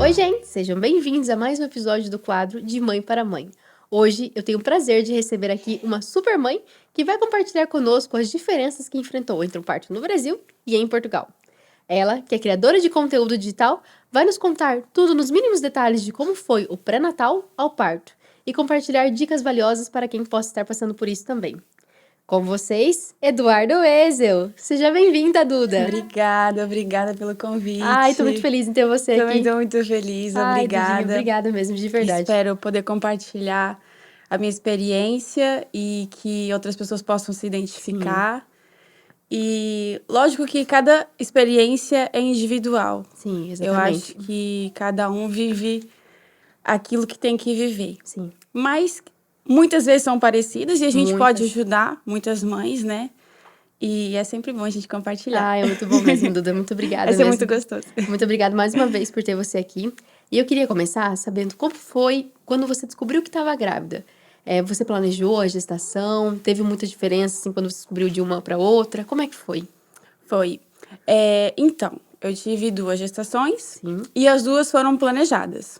Oi, gente! Sejam bem-vindos a mais um episódio do quadro De Mãe para Mãe. Hoje eu tenho o prazer de receber aqui uma super mãe que vai compartilhar conosco as diferenças que enfrentou entre um parto no Brasil e em Portugal. Ela, que é criadora de conteúdo digital, vai nos contar tudo nos mínimos detalhes de como foi o pré-natal ao parto e compartilhar dicas valiosas para quem possa estar passando por isso também. Com vocês, Eduardo Ezel. Seja bem-vinda, Duda. Obrigada pelo convite. Ai, tô muito feliz em ter você aqui. Também tô muito feliz, Ai, obrigada. Dudinha, obrigada mesmo, de verdade. Espero poder compartilhar a minha experiência e que outras pessoas possam se identificar. E lógico que cada experiência é individual. Sim, exatamente. Eu acho que cada um vive aquilo que tem que viver. Sim. Mas muitas vezes são parecidas e a gente Muitas. pode ajudar muitas mães, né? E é sempre bom a gente compartilhar. Ah, é muito bom mesmo, Duda. Muito obrigada Vai ser mesmo. muito gostoso. Muito obrigada mais uma vez por ter você aqui. E eu queria começar sabendo como foi quando você descobriu que estava grávida. Você planejou a gestação? Teve muita diferença assim, quando você descobriu de uma para outra? Como é que foi? Foi. Então, eu tive 2 gestações. Sim. E as 2 foram planejadas.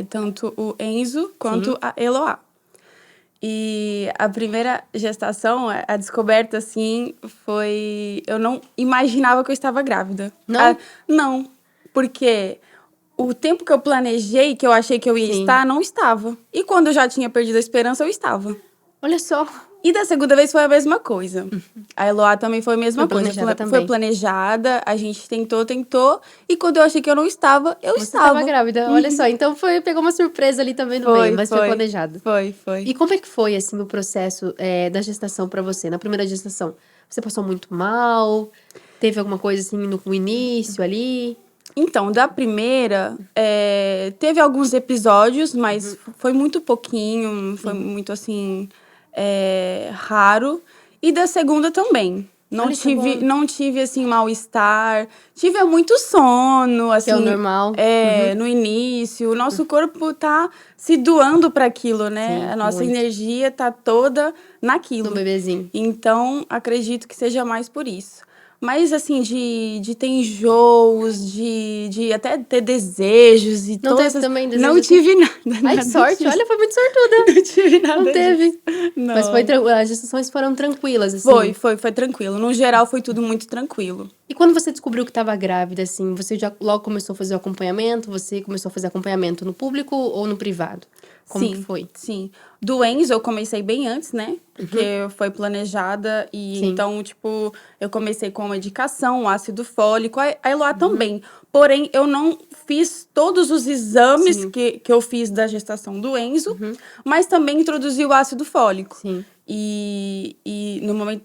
Tanto o Enzo quanto Sim. a Eloá. E a primeira gestação, a descoberta, assim, foi... Eu não imaginava que eu estava grávida. Não? Não, porque o tempo que eu planejei, que eu achei que eu ia Sim. estar, não estava. E quando eu já tinha perdido a esperança, eu estava. Olha só. E da segunda vez foi a mesma coisa. A Eloá também foi a mesma coisa. Planejada também. Foi planejada, a gente tentou. E quando eu achei que eu não estava, eu Você estava. estava grávida, olha só. Então pegou uma surpresa ali também no meio, mas foi planejado. Foi. E como é que foi, assim, o processo da gestação pra você? Na primeira gestação, você passou muito mal? Teve alguma coisa, assim, no início ali? Então, da primeira, teve alguns episódios, mas foi muito pouquinho, não foi muito, assim, raro. E da segunda também. Não tive, assim, mal-estar. Tive muito sono, assim. Que é o normal. No início. O nosso corpo tá se doando para aquilo, né? Sim, a nossa muito. energia tá toda naquilo. No bebezinho. Então, acredito que seja mais por isso. Mas, assim, de ter enjoos, de até ter desejos e Não todas teve também desejo Não assim? tive nada. Ai, que sorte. disso. Olha, foi muito sortuda. Não tive nada Não teve. disso. Não. Mas as gestações foram tranquilas, assim. Foi tranquilo. No geral, foi tudo muito tranquilo. E quando você descobriu que estava grávida, assim, você já logo começou a fazer o acompanhamento? Você começou a fazer acompanhamento no público ou no privado? Como que foi? Sim. Do Enzo, eu comecei bem antes, né? Porque foi planejada e Sim. então, tipo, eu comecei com a medicação, ácido fólico, a Eloá também. Porém, eu não fiz todos os exames que eu fiz da gestação do Enzo, mas também introduzi o ácido fólico. Sim. E no momento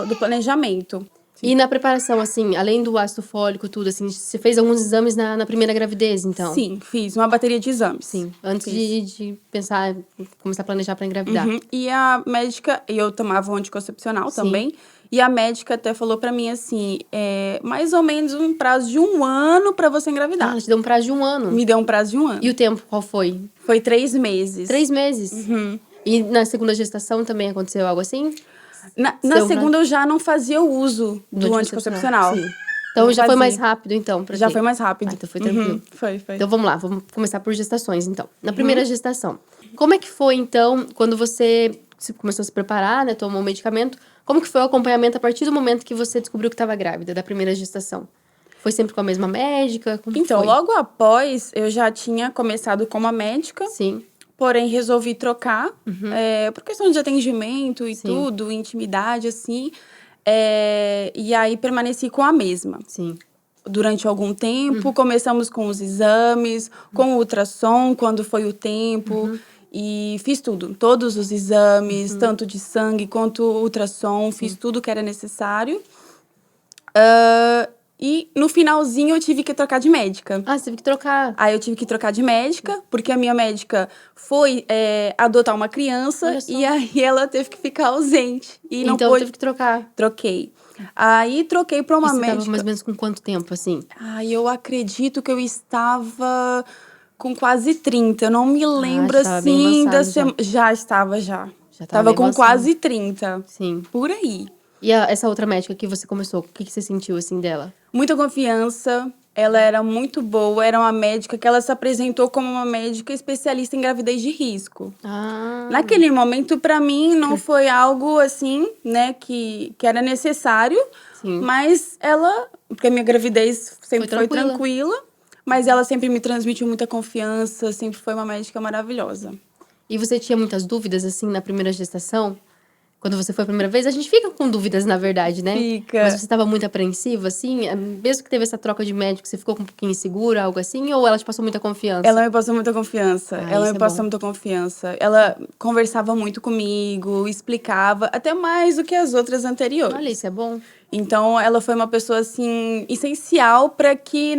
do planejamento. E na preparação, assim, além do ácido fólico, tudo, assim, você fez alguns exames na primeira gravidez, então? Sim, fiz uma bateria de exames. Sim, antes de pensar, começar a planejar para engravidar. E a médica, eu tomava um anticoncepcional também, e a médica até falou pra mim assim, mais ou menos um prazo de 1 ano pra você engravidar. Ah, ela te deu um prazo de 1 ano. Me deu um prazo de 1 ano. E o tempo, qual foi? Foi 3 meses. 3 meses? E na segunda gestação também aconteceu algo assim? Na segunda eu já não fazia o uso do anticoncepcional. Sim. Então já foi mais rápido, então, pra Já ti? foi mais rápido. Ah, então foi tranquilo. Foi. Então vamos lá, vamos começar por gestações, então. Na primeira gestação, como é que foi, então, quando você começou a se preparar, né, tomou o medicamento, como que foi o acompanhamento a partir do momento que você descobriu que estava grávida, da primeira gestação? Foi sempre com a mesma médica? Como Então, foi? logo após, eu já tinha começado com uma médica. Sim. Porém, resolvi trocar, por questão de atendimento e tudo, intimidade, assim. E aí, permaneci com a mesma. Sim. Durante algum tempo, começamos com os exames, com o ultrassom, quando foi o tempo. E fiz tudo, todos os exames, tanto de sangue quanto ultrassom. Fiz tudo que era necessário. E no finalzinho eu tive que trocar de médica. Ah, você teve que trocar. Aí eu tive que trocar de médica, porque a minha médica foi adotar uma criança e aí ela teve que ficar ausente. E não então pôde... teve que trocar. Troquei. Aí troquei pra uma E você médica. tava mais ou menos com quanto tempo, assim? Eu acredito que eu estava com quase 30. Eu não me lembro já tava bem assim avançado, Já estava. Já Tava bem com avançado. quase 30. Sim. Por aí. E essa outra médica que você começou, o que você sentiu, assim, dela? Muita confiança. Ela era muito boa, era uma médica que ela se apresentou como uma médica especialista em gravidez de risco. Ah, Naquele momento, para mim, não foi algo assim, né, que era necessário, sim. mas ela, porque a minha gravidez sempre foi tranquila. tranquila, mas ela sempre me transmitiu muita confiança, sempre foi uma médica maravilhosa. E você tinha muitas dúvidas, assim, na primeira gestação? Quando você foi a primeira vez, a gente fica com dúvidas, na verdade, né? Fica. Mas você estava muito apreensiva, assim? Mesmo que teve essa troca de médico, você ficou um pouquinho insegura, algo assim? Ou ela te passou muita confiança? Ela me passou muita confiança. Ah, Ela isso me é passou bom. muita confiança. Ela conversava muito comigo, explicava, até mais do que as outras anteriores. Olha, isso é bom. Então, ela foi uma pessoa, assim, essencial para que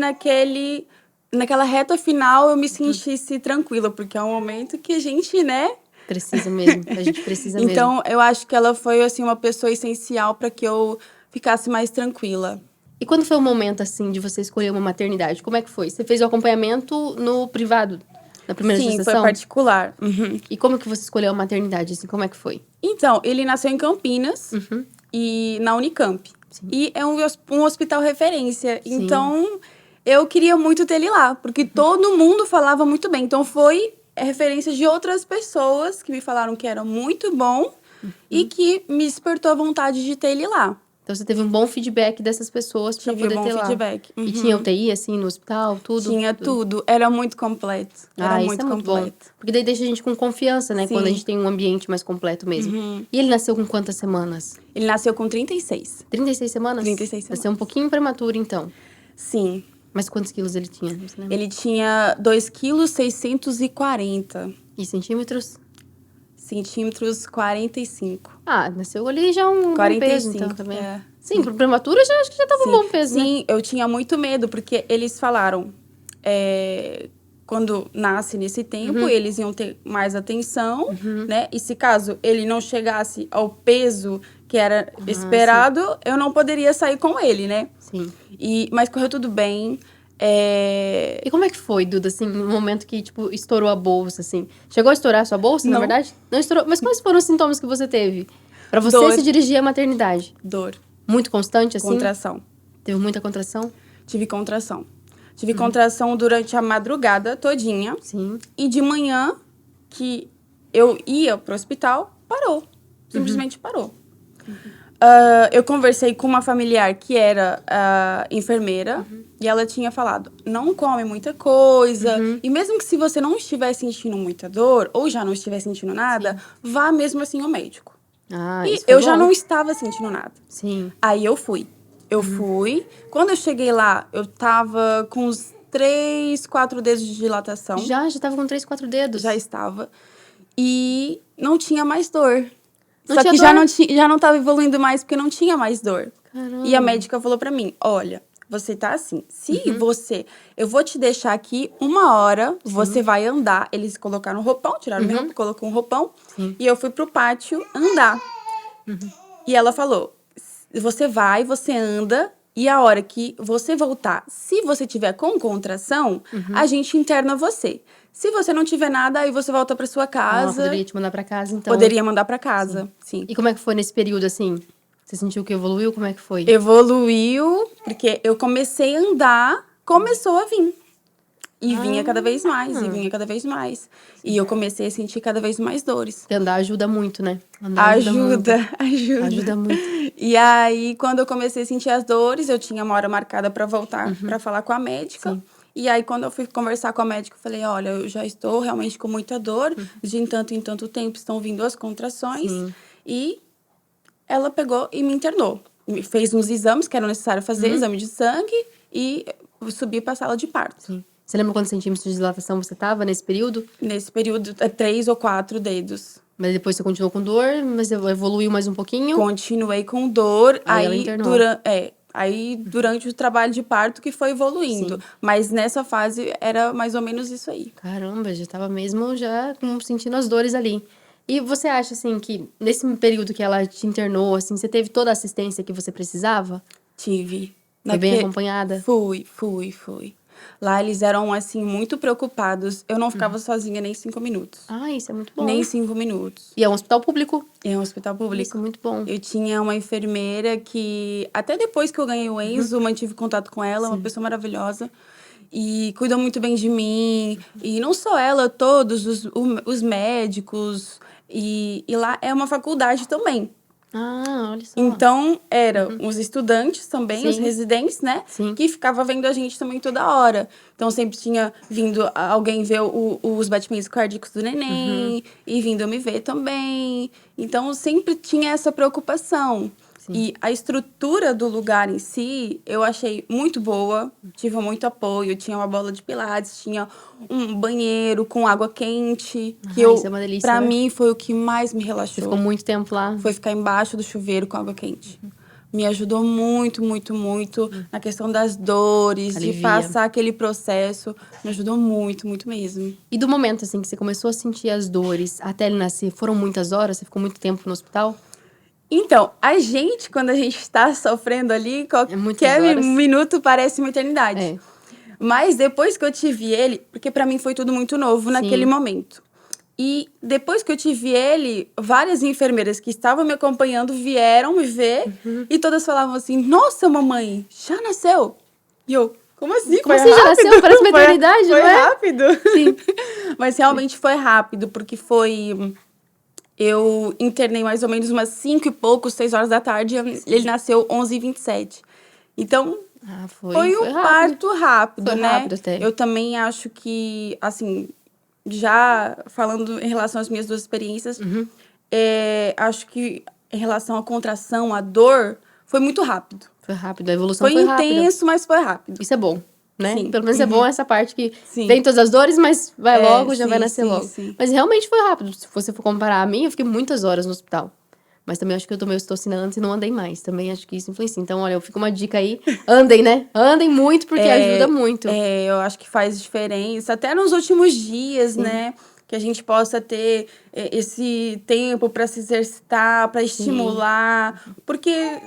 naquela reta final eu me sentisse tranquila, porque é um momento que a gente, né? Precisa mesmo, a gente precisa mesmo. Então, eu acho que ela foi, assim, uma pessoa essencial para que eu ficasse mais tranquila. E quando foi o momento, assim, de você escolher uma maternidade? Como é que foi? Você fez o acompanhamento no privado, na primeira Sim, gestação? foi particular. Uhum. E como que você escolheu a maternidade, assim? Como é que foi? Então, ele nasceu em Campinas e na Unicamp. Sim. E é um hospital referência. Sim. Então, eu queria muito ter ele lá, porque todo mundo falava muito bem. Então, foi referência de outras pessoas que me falaram que era muito bom e que me despertou a vontade de ter ele lá. Então você teve um bom feedback dessas pessoas pra Tive poder bom ter lá. feedback. E tinha UTI, assim, no hospital, tudo? Tinha tudo. Era muito completo. Era Isso muito é muito bom. completo. Porque daí deixa a gente com confiança, né? Sim. Quando a gente tem um ambiente mais completo mesmo. E ele nasceu com quantas semanas? Ele nasceu com 36. 36 semanas? 36 semanas. Nasceu um pouquinho prematuro, então. Sim. Mas quantos quilos ele tinha? Você lembra? Ele tinha 2,640 kg. E centímetros? Centímetros 45. Ah, nasceu ali já um bom 45, peso, então, também. é. Sim, pro prematuro eu já acho que já tava um bom peso, né? Sim, eu tinha muito medo, porque eles falaram, quando nasce nesse tempo, eles iam ter mais atenção, né? E se caso ele não chegasse ao peso que era esperado, eu não poderia sair com ele, né? Sim. Mas correu tudo bem. E como é que foi, Duda, assim, no momento que, tipo, estourou a bolsa, assim? Chegou a estourar a sua bolsa, na Não. verdade? Não estourou. Mas quais foram os sintomas que você teve? Pra você Dor. se dirigir à maternidade? Dor, Muito constante, assim? contração. Teve muita contração? Tive contração. Tive contração durante a madrugada todinha. Sim. E de manhã, que eu ia pro hospital, parou. Simplesmente parou. Eu conversei com uma familiar que era enfermeira. E ela tinha falado, não come muita coisa. E mesmo que se você não estiver sentindo muita dor, ou já não estiver sentindo nada, vá mesmo assim ao médico. Ah, E isso foi eu já bom. não estava sentindo nada. Sim. Aí eu fui. Eu fui. Quando eu cheguei lá, eu tava com uns 3, 4 dedos de dilatação. Já tava com 3, 4 dedos. Já estava. E não tinha mais dor. Não Só tinha que dor? já não tava evoluindo mais, porque não tinha mais dor. Caramba. E a médica falou pra mim, olha, você tá assim, eu vou te deixar aqui 1 hora, você vai andar. Eles colocaram um roupão, tiraram minha roupa, colocou um roupão. E eu fui pro pátio andar. E ela falou, você anda, e a hora que você voltar, se você tiver com contração, a gente interna você. Se você não tiver nada, aí você volta pra sua Ela casa. poderia te mandar pra casa, então. Poderia mandar pra casa, sim. E como é que foi nesse período, assim? Você sentiu que evoluiu? Como é que foi? Evoluiu, porque eu comecei a andar, começou a vir. E vinha cada vez mais, e vinha cada vez mais. E eu comecei a sentir cada vez mais dores. Porque andar ajuda muito, né? Andar Ajuda. Ajuda muito. E aí, quando eu comecei a sentir as dores, eu tinha uma hora marcada pra voltar, pra falar com a médica. Sim. E aí, quando eu fui conversar com a médica, eu falei, olha, eu já estou realmente com muita dor. De em tanto tempo estão vindo as contrações. Sim. E ela pegou e me internou. Me fez uns exames que eram necessários fazer, exame de sangue. E eu subi pra sala de parto. Sim. Você lembra quantos centímetros de dilatação você tava nesse período? Nesse período, 3 ou 4 dedos. Mas depois você continuou com dor, mas evoluiu mais um pouquinho? Continuei com dor. Aí ela internou. Aí, durante o trabalho de parto que foi evoluindo. Sim. Mas nessa fase, era mais ou menos isso aí. Caramba, já tava mesmo sentindo as dores ali. E você acha, assim, que nesse período que ela te internou, assim, você teve toda a assistência que você precisava? Tive. Foi bem acompanhada? Fui. Lá eles eram, assim, muito preocupados. Eu não ficava sozinha nem 5 minutos. Ah, isso é muito bom. Nem 5 minutos. E é um hospital público? É um hospital público. Isso é muito bom. Eu tinha uma enfermeira que, até depois que eu ganhei o Enzo, mantive contato com ela, uma pessoa maravilhosa. E cuidou muito bem de mim. E não só ela, todos os médicos. E lá é uma faculdade também. Ah, olha só. Então, eram os estudantes também, os Sim. residentes, né? Sim. Que ficava vendo a gente também toda hora. Então, sempre tinha vindo alguém ver os batimentos cardíacos do neném. E vindo me ver também. Então, sempre tinha essa preocupação. Sim. E a estrutura do lugar em si, eu achei muito boa. Tive muito apoio. Tinha uma bola de pilates, tinha um banheiro com água quente. Que Isso é uma delícia, pra né? mim, foi o que mais me Você relaxou. ficou muito tempo lá? Foi ficar embaixo do chuveiro com água quente. Me ajudou muito, muito, muito na questão das dores, de Alivia. passar aquele processo. Me ajudou muito, muito mesmo. E do momento, assim, que você começou a sentir as dores até ele nascer, foram muitas horas? Você ficou muito tempo no hospital? Então, a gente, quando a gente está sofrendo ali, muitas qualquer horas. minuto parece uma eternidade. É. Mas depois que eu tive ele, porque pra mim foi tudo muito novo naquele momento. E depois que eu tive ele, várias enfermeiras que estavam me acompanhando vieram me ver e todas falavam assim: "Nossa, mamãe, já nasceu?" E eu: "Como assim? Como Foi assim já rápido?" nasceu? Parece uma eternidade, foi não é? rápido. Sim. Mas realmente foi rápido, porque foi... Eu internei mais ou menos umas 5 e pouco, 6 horas da tarde. Ele nasceu 11h27. Então, Ah, foi um rápido. parto rápido, Foi né? rápido até. Eu também acho que, assim, já falando em relação às minhas duas experiências, acho que em relação à contração, à dor, foi muito rápido. Foi rápido, a evolução Foi foi rápida. intenso, mas foi rápido. Isso é bom, né? Sim. Pelo menos é bom essa parte que Sim. vem todas as dores, mas vai logo, já sim, vai nascer sim, logo. sim. Mas realmente foi rápido. Se você for comparar a mim, eu fiquei muitas horas no hospital. Mas também acho que eu tomei ocitocina antes e não andei mais. Também acho que isso influencia. Então, olha, fica uma dica aí. Andem, né? Andem muito, porque ajuda muito. Eu acho que faz diferença. Até nos últimos dias, né? Que a gente possa ter esse tempo para se exercitar, para estimular. Porque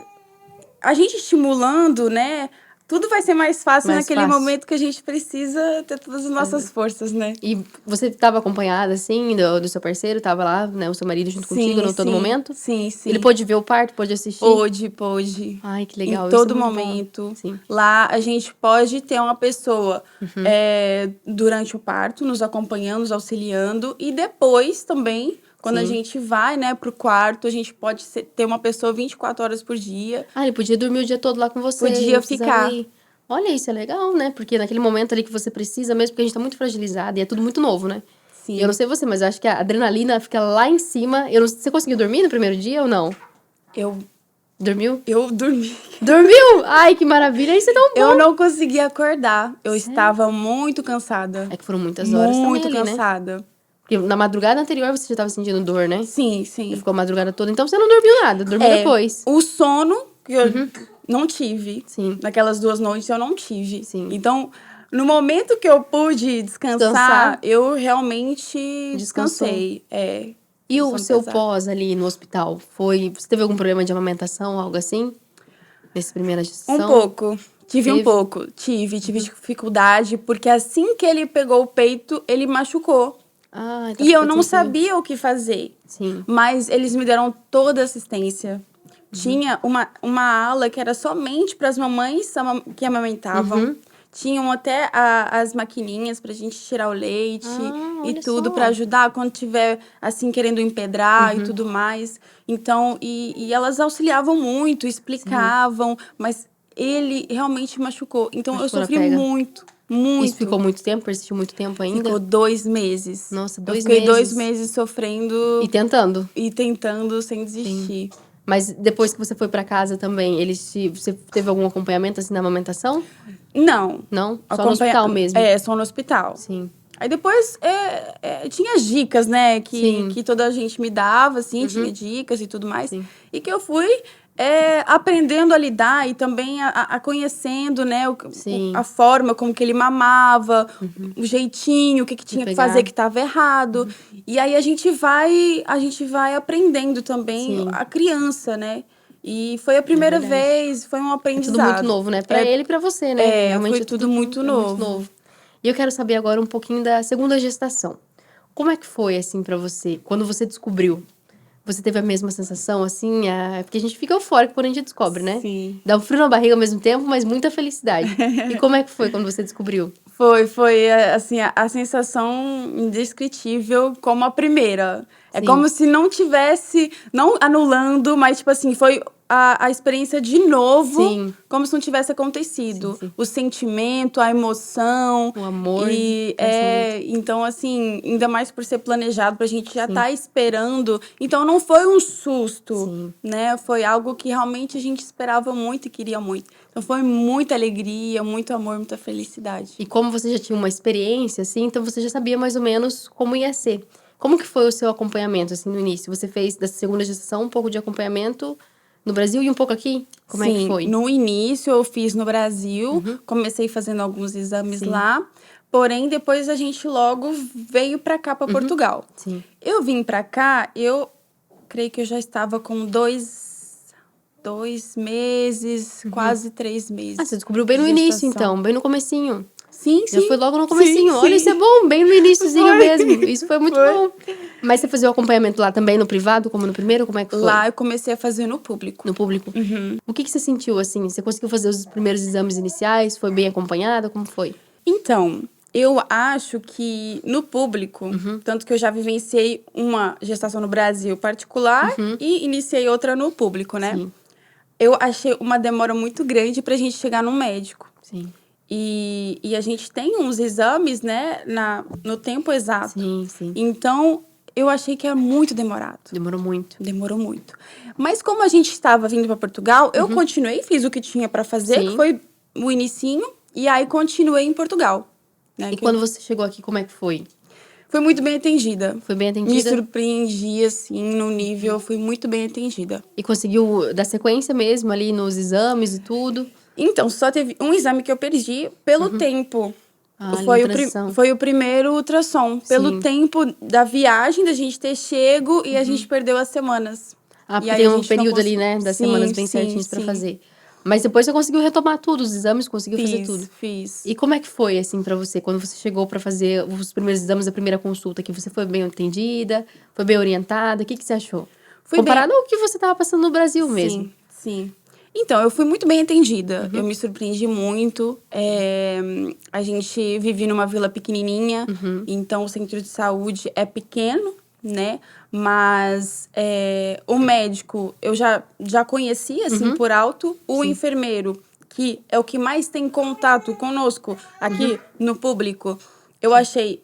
a gente estimulando, né? Tudo vai ser mais fácil Mais naquele fácil. momento que a gente precisa ter todas as nossas forças, né? E você estava acompanhada, assim, do seu parceiro? Tava lá, né? O seu marido junto contigo no todo momento? Sim, sim. Ele pôde ver o parto? Pôde assistir? Pôde. Ai, que legal. Em Isso é todo muito bom. momento. Sim. Lá a gente pode ter uma pessoa durante o parto, nos acompanhando, nos auxiliando. E depois também, quando a gente vai, né, pro quarto, a gente pode ter uma pessoa 24 horas por dia. Ah, ele podia dormir o dia todo lá com você. Podia não precisava ficar. ir. Olha, isso é legal, né? Porque naquele momento ali que você precisa mesmo, porque a gente tá muito fragilizado e é tudo muito novo, né? Sim. E eu não sei você, mas eu acho que a adrenalina fica lá em cima. Você conseguiu dormir no primeiro dia ou não? Dormiu? Eu dormi. Dormiu? Ai, que maravilha. Isso é tão bom. Eu não conseguia acordar. Eu estava muito cansada. É que foram muitas horas Muito também ali, né? cansada. Porque na madrugada anterior você já tava sentindo dor, né? Sim, E sim. ficou a madrugada toda. Então você não dormiu nada, dormiu depois. O sono que eu não tive. Sim. Naquelas 2 noites eu não tive. Sim. Então, no momento que eu pude descansar. Eu realmente Descansou. descansei. E o sono seu pesado. pós ali no hospital? Você teve algum problema de amamentação, algo assim? Nessa primeira gestação? Um pouco. Tive um Teve? pouco. Tive dificuldade, porque assim que ele pegou o peito, ele machucou. Ah, então E eu ficou não sensível. sabia o que fazer. Sim. Mas eles me deram toda a assistência. Tinha uma ala que era somente para as mamães que amamentavam. Tinham até as maquininhas pra gente tirar o leite e olha tudo só. pra ajudar quando tiver, assim, querendo empedrar e tudo mais. Então, e elas auxiliavam muito, explicavam, mas ele realmente machucou. Então, Machucou eu na sofri pega. muito, muito. Isso ficou muito tempo? Persistiu muito tempo ainda? Ficou 2 meses. Nossa, Eu 2 fiquei 2 meses. meses sofrendo E tentando? e tentando sem desistir. Mas depois que você foi pra casa também, você teve algum acompanhamento assim na amamentação? Não. Não? Só no hospital mesmo? Só no hospital. Sim. Aí depois tinha as dicas, né? Sim. Que toda a gente me dava, assim, tinha dicas e tudo mais. Sim. E que eu fui aprendendo a lidar e também a conhecendo, né? Sim. A forma como que ele mamava, o jeitinho, o que tinha que pegar. fazer que estava errado. E aí a gente vai aprendendo também Sim. a criança, né? E foi a primeira verdade. vez, foi um É aprendizado. tudo muito novo, né? Pra ele e pra você, né? É, Realmente foi tudo muito novo. E eu quero saber agora um pouquinho da segunda gestação. Como é que foi, assim, pra você? Quando você descobriu? Você teve a mesma sensação, assim? Porque a gente fica eufórico quando a gente descobre, né? Sim. Dá um frio na barriga ao mesmo tempo, mas muita felicidade. E como é que foi quando você descobriu? Foi assim, a sensação indescritível como a primeira. É Sim. como se não tivesse, não anulando, mas, tipo assim, foi a experiência de novo, Sim. como se não tivesse acontecido. Sim, sim. O sentimento, a emoção. O amor. E, então, assim, ainda mais por ser planejado, pra gente já Sim. estar esperando. Então, não foi um susto, Sim. né? Foi algo que realmente a gente esperava muito e queria muito. Então, foi muita alegria, muito amor, muita felicidade. E como você já tinha uma experiência, assim, então você já sabia mais ou menos como ia ser. Como que foi o seu acompanhamento, assim, no início? Você fez dessa segunda gestação um pouco de acompanhamento no Brasil e um pouco aqui? Como é que Sim, foi? no início eu fiz no Brasil, comecei fazendo alguns exames Sim. lá, porém depois a gente logo veio pra cá, pra Portugal. Sim. Eu vim pra cá, eu creio que eu já estava com 2 meses, quase 3 meses. Ah, você descobriu bem no de início, gestação. então, bem no comecinho. Sim, Já sim. foi logo no Sim, comecinho. Olha, sim. isso é bom, bem no iniciozinho Foi. mesmo. Isso foi muito Foi. bom. Mas você fazia o acompanhamento lá também, no privado, como no primeiro? Como é que foi? Lá eu comecei a fazer no público. No público? O que você sentiu, assim? Você conseguiu fazer os primeiros exames iniciais? Foi bem acompanhada? Como foi? Então, eu acho que no público, tanto que eu já vivenciei uma gestação no Brasil particular e iniciei outra no público, né? Sim. Eu achei uma demora muito grande pra gente chegar no médico. Sim. E a gente tem uns exames, né, no tempo exato. Sim, sim. Então, eu achei que era muito demorado. Demorou muito. Demorou muito. Mas como a gente estava vindo para Portugal, eu continuei, fiz o que tinha para fazer, Sim. que foi o inicinho, e aí continuei em Portugal. Né, E quando você chegou aqui, como é que foi? Fui muito bem atendida. Foi bem Me atendida? surpreendi, assim, no nível, fui muito bem atendida. E conseguiu dar sequência mesmo ali nos exames e tudo? Então, só teve um exame que eu perdi pelo tempo. Ah, Foi transição. foi o primeiro ultrassom. Pelo Sim. tempo da viagem, da gente ter chego, e a gente perdeu as semanas. Ah, E porque aí tem a um gente não período ali, conseguiu. né? Das Sim, semanas bem sim, certinhos pra sim. fazer. Mas depois você conseguiu retomar tudo, os exames, conseguiu fazer tudo. Fiz. E como é que foi, assim, pra você? Quando você chegou pra fazer os primeiros exames, a primeira consulta, que você foi bem atendida? Foi bem orientada? O que você achou? Fui Comparado ao que você tava passando no Brasil mesmo. Sim, sim. Então, eu fui muito bem atendida. Eu me surpreendi muito. A gente vive numa vila pequenininha, então o centro de saúde é pequeno, né? Mas o médico eu já conhecia, assim, por alto. O enfermeiro, que é o que mais tem contato conosco aqui no público, eu achei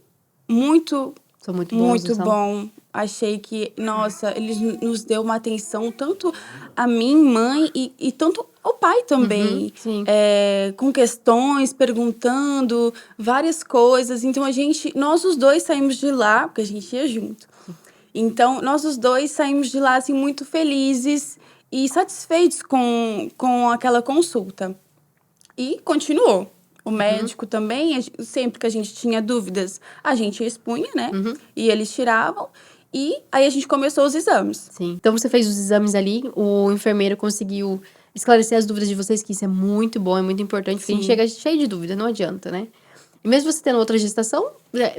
muito São muito bons, muito não são? bom. Achei que, nossa, eles nos deu uma atenção, tanto a mim, mãe, e tanto ao pai também. sim. Com questões, perguntando várias coisas. Então, nós os dois saímos de lá, porque a gente ia junto. Então, nós os dois saímos de lá, assim, muito felizes e satisfeitos com aquela consulta. E continuou. O médico também, sempre que a gente tinha dúvidas, a gente expunha, né? E eles tiravam. E aí a gente começou os exames. Sim. Então você fez os exames ali, o enfermeiro conseguiu esclarecer as dúvidas de vocês, que isso é muito bom, é muito importante, porque a gente chega cheio de dúvida, não adianta, né? E mesmo você tendo outra gestação,